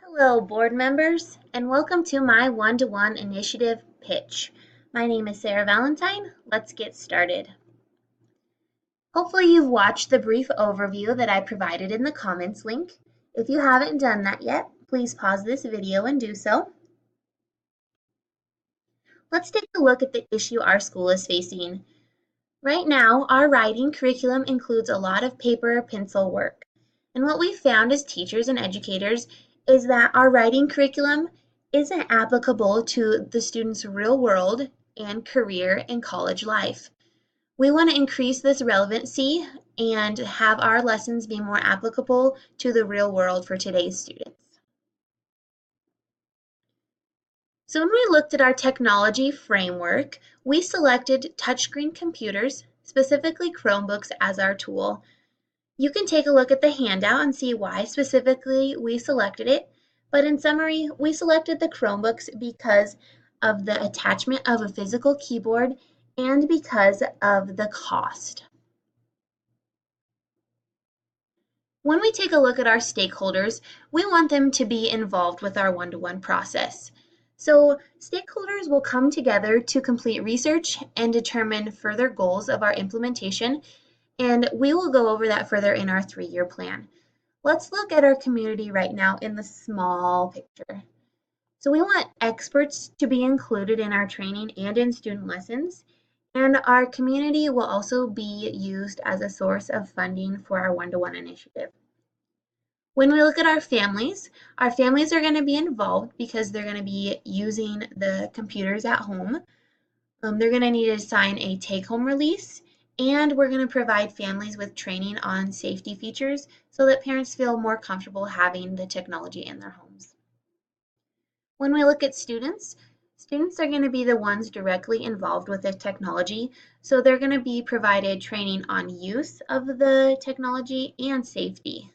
Hello, board members, and welcome to my one-to-one initiative pitch. My name is S-Valentine. Let's get started. Hopefully you've watched the brief overview that I provided in the comments link. If you haven't done that yet, please pause this video and do so. Let's take a look at the issue our school is facing. Right now, our writing curriculum includes a lot of paper or pencil work. And what we found as teachers and educators is that our writing curriculum isn't applicable to the students' real world and career and college life. We want to increase this relevancy and have our lessons be more applicable to the real world for today's students. So when we looked at our technology framework, we selected touchscreen computers, specifically Chromebooks, as our tool. You can take a look at the handout and see why specifically we selected it, but in summary, we selected the Chromebooks because of the attachment of a physical keyboard and because of the cost. When we take a look at our stakeholders, we want them to be involved with our one-to-one process. So stakeholders will come together to complete research and determine further goals of our implementation, and we will go over that further in our 3-year plan. Let's look at our community right now in the small picture. So we want experts to be included in our training and in student lessons, and our community will also be used as a source of funding for our one-to-one initiative. When we look at our families are going to be involved because they're going to be using the computers at home. They're going to need to sign a take-home release, and we're going to provide families with training on safety features so that parents feel more comfortable having the technology in their homes. When we look at students are going to be the ones directly involved with the technology, so they're going to be provided training on use of the technology and safety.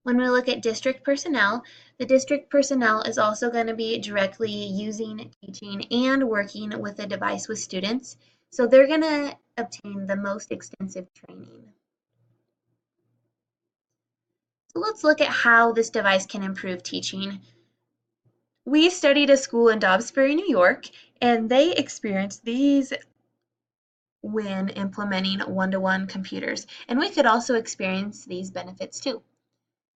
When we look at district personnel, the district personnel is also going to be directly using, teaching, and working with the device with students, so they're going to obtain the most extensive training. So let's look at how this device can improve teaching. We studied a school in Dobbsbury, New York, and they experienced these when implementing one-to-one computers, and we could also experience these benefits too.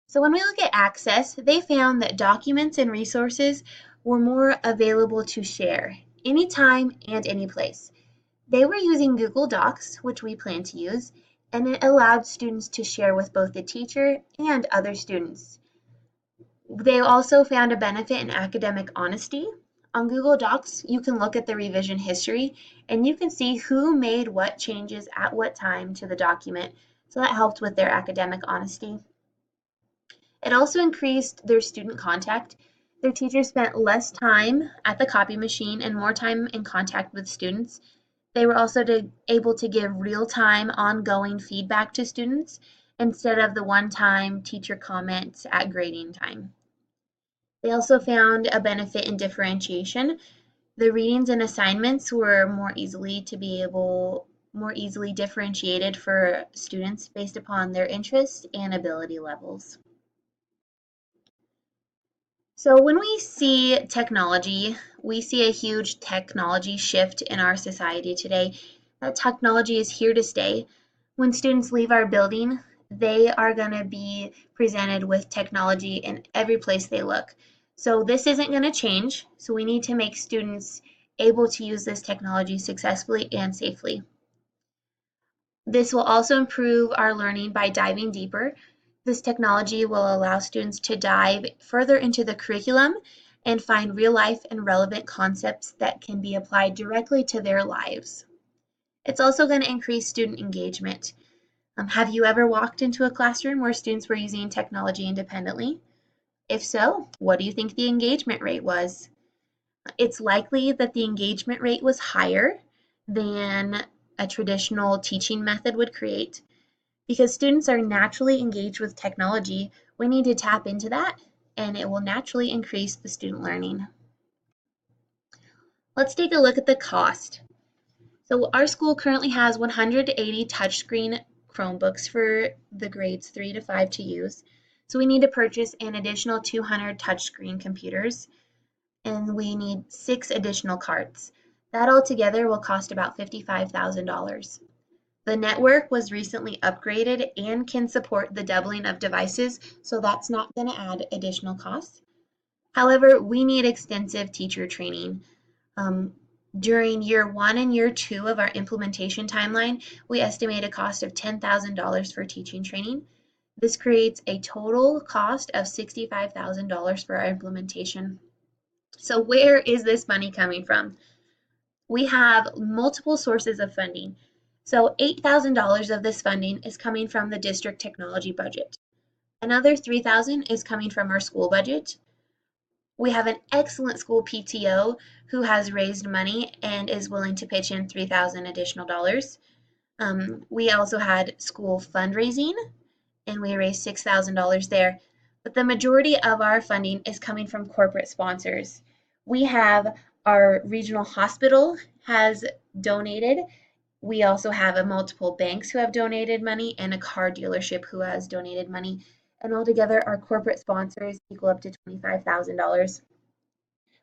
So when we look at access, they found that documents and resources were more available to share anytime and any place. They were using Google Docs, which we plan to use, and it allowed students to share with both the teacher and other students. They also found a benefit in academic honesty. On Google Docs, you can look at the revision history and you can see who made what changes at what time to the document, so that helped with their academic honesty. It also increased their student contact. Their teachers spent less time at the copy machine and more time in contact with students. They were also able to give real-time, ongoing feedback to students instead of the one-time teacher comments at grading time. They also found a benefit in differentiation. The readings and assignments were more easily differentiated for students based upon their interests and ability levels. So when we see technology, we see a huge technology shift in our society today. That technology is here to stay. When students leave our building, they are going to be presented with technology in every place they look. So this isn't going to change. So we need to make students able to use this technology successfully and safely. This will also improve our learning by diving deeper. This technology will allow students to dive further into the curriculum and find real life and relevant concepts that can be applied directly to their lives. It's also going to increase student engagement. Have you ever walked into a classroom where students were using technology independently? If so, what do you think the engagement rate was? It's likely that the engagement rate was higher than a traditional teaching method would create. Because students are naturally engaged with technology, we need to tap into that, and it will naturally increase the student learning. Let's take a look at the cost. So our school currently has 180 touchscreen Chromebooks for the grades 3 to 5 to use. So we need to purchase an additional 200 touchscreen computers, and we need 6 additional carts. That altogether will cost about $55,000. The network was recently upgraded and can support the doubling of devices, so that's not going to add additional costs. However, we need extensive teacher training. Um, During year 1 and year 2 of our implementation timeline, we estimate a cost of $10,000 for teaching training. This creates a total cost of $65,000 for our implementation. So where is this money coming from? We have multiple sources of funding. So $8,000 of this funding is coming from the district technology budget. Another $3,000 is coming from our school budget. We have an excellent school PTO who has raised money and is willing to pitch in $3,000 additional dollars. We also had school fundraising, and we raised $6,000 there. But the majority of our funding is coming from corporate sponsors. We have our regional hospital has donated. We also have multiple banks who have donated money and a car dealership who has donated money. And altogether, our corporate sponsors equal up to $25,000.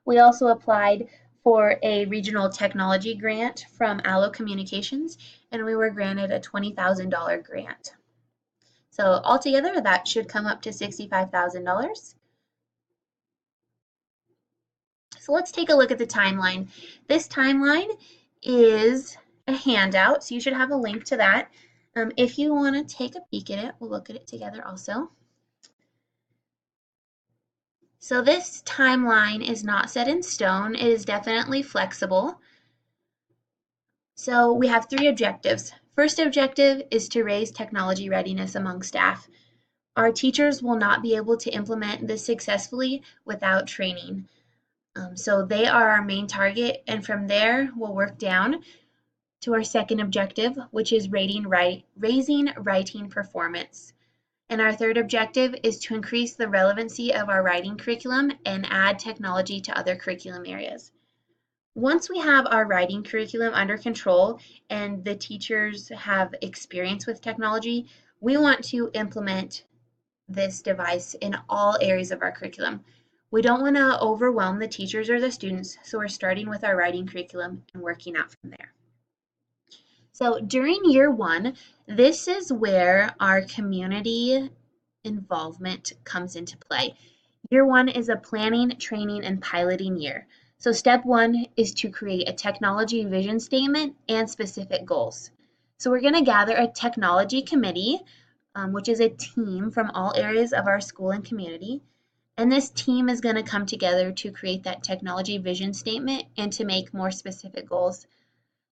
We also applied for a regional technology grant from Allo Communications, and we were granted a $20,000 grant. So altogether, that should come up to $65,000. So let's take a look at the timeline. This timeline is a handout, so you should have a link to that. If you want to take a peek at it, we'll look at it together also. So this timeline is not set in stone. It is definitely flexible. So we have 3 objectives. First objective is to raise technology readiness among staff. Our teachers will not be able to implement this successfully without training. So they are our main target, and from there we'll work down to our second objective, which is raising writing performance. And our third objective is to increase the relevancy of our writing curriculum and add technology to other curriculum areas. Once we have our writing curriculum under control and the teachers have experience with technology, we want to implement this device in all areas of our curriculum. We don't want to overwhelm the teachers or the students, so we're starting with our writing curriculum and working out from there. So during year 1, this is where our community involvement comes into play. Year 1 is a planning, training, and piloting year. So step 1 is to create a technology vision statement and specific goals. So we're going to gather a technology committee, which is a team from all areas of our school and community. And this team is going to come together to create that technology vision statement and to make more specific goals.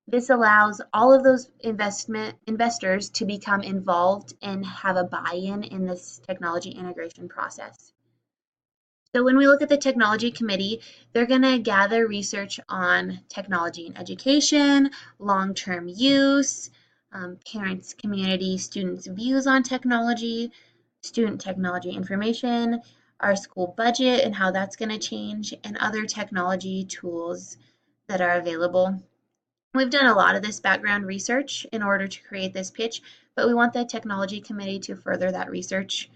This allows all of those investors to become involved and have a buy-in in this technology integration process. So when we look at the technology committee, they're going to gather research on technology in education, long-term use, parents, community, students' views on technology, student technology information, our school budget and how that's going to change, and other technology tools that are available. We've done a lot of this background research in order to create this pitch, but we want the technology committee to further that research.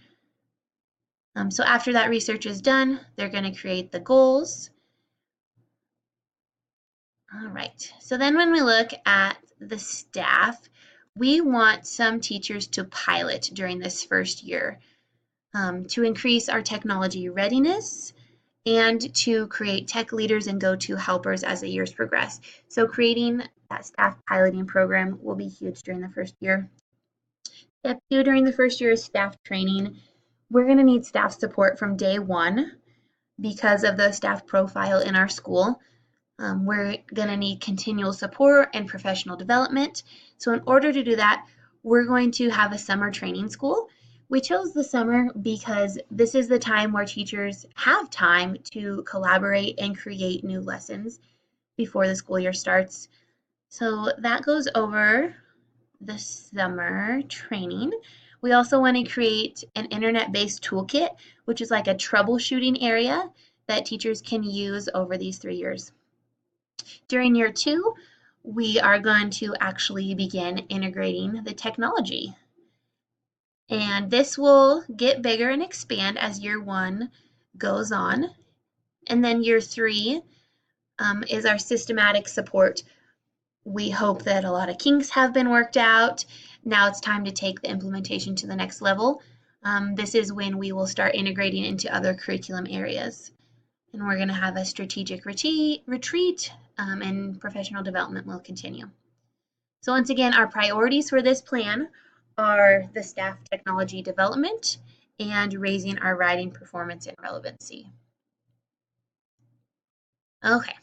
So after that research is done, they're going to create the goals. All right, so then when we look at the staff, we want some teachers to pilot during this first year to increase our technology readiness and to create tech leaders and go-to helpers as the years progress. So creating that staff piloting program will be huge during the first year. Step 2 during the first year is staff training. We're going to need staff support from day 1 because of the staff profile in our school. We're going to need continual support and professional development. So in order to do that, we're going to have a summer training school. We chose the summer because this is the time where teachers have time to collaborate and create new lessons before the school year starts. So that goes over the summer training. We also want to create an internet-based toolkit, which is like a troubleshooting area that teachers can use over these 3 years. During year 2, we are going to actually begin integrating the technology. And this will get bigger and expand as year 1 goes on. And then year 3 is our systematic support. We hope that a lot of kinks have been worked out. Now it's time to take the implementation to the next level. This is when we will start integrating into other curriculum areas. And we're going to have a strategic retreat and professional development will continue. So once again, our priorities for this plan are the staff technology development and raising our writing performance and relevancy. Okay,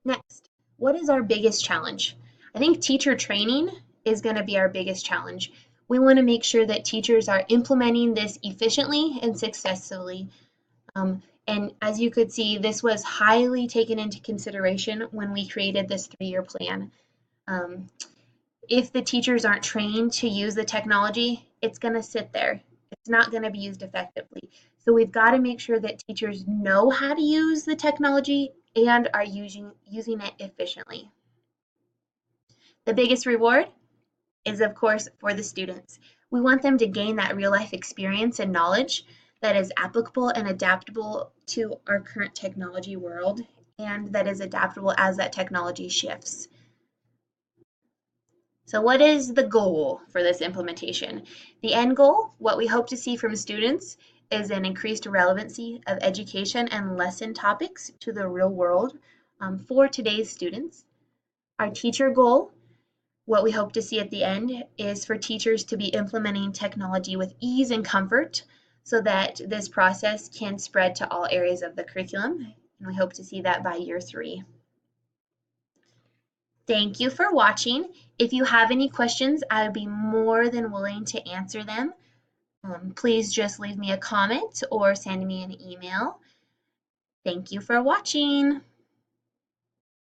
next, what is our biggest challenge? I think teacher training is going to be our biggest challenge. We want to make sure that teachers are implementing this efficiently and successfully. And as you could see, this was highly taken into consideration when we created this 3-year plan. If the teachers aren't trained to use the technology, it's going to sit there. It's not going to be used effectively. So we've got to make sure that teachers know how to use the technology and are using it efficiently. The biggest reward is, of course, for the students. We want them to gain that real life experience and knowledge that is applicable and adaptable to our current technology world and that is adaptable as that technology shifts. So what is the goal for this implementation? The end goal, what we hope to see from students, is an increased relevancy of education and lesson topics to the real world for today's students. Our teacher goal, what we hope to see at the end, is for teachers to be implementing technology with ease and comfort so that this process can spread to all areas of the curriculum. And we hope to see that by year 3. Thank you for watching. If you have any questions, I would be more than willing to answer them. Please just leave me a comment or send me an email. Thank you for watching.